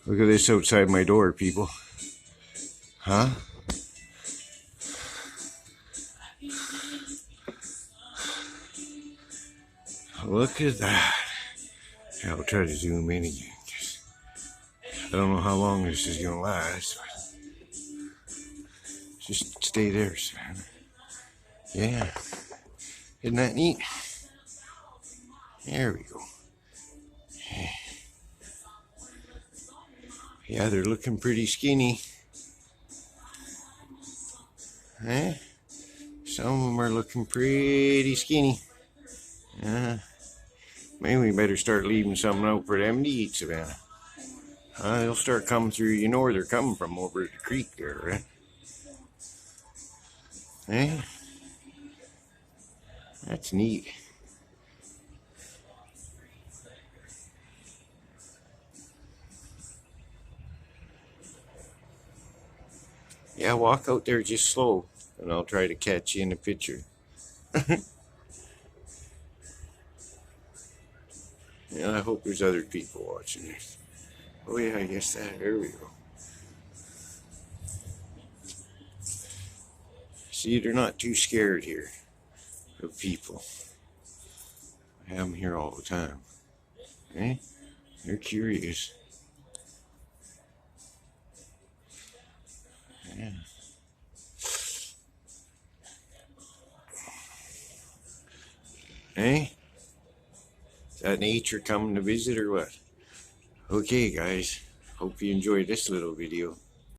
Look at this outside my door, people. Huh? Look at that. I'll try to zoom in again. I don't know how long this is going to last. Just stay there, Savannah. Yeah. Isn't that neat? There we go. Yeah, they're looking pretty skinny. Eh? Some of them are looking pretty skinny. Maybe we better start leaving something out for them to eat, Savannah. They'll start coming through. You know where they're coming from, over at the creek there, right? Eh? That's neat. Yeah, walk out there just slow, and I'll try to catch you in the picture. Yeah, I hope there's other people watching this. Oh yeah, I guess that. There we go. See, they're not too scared here of people. I have them here all the time. Eh? They're curious. Yeah. Eh? Is that nature coming to visit or what? Okay, guys. Hope you enjoyed this little video.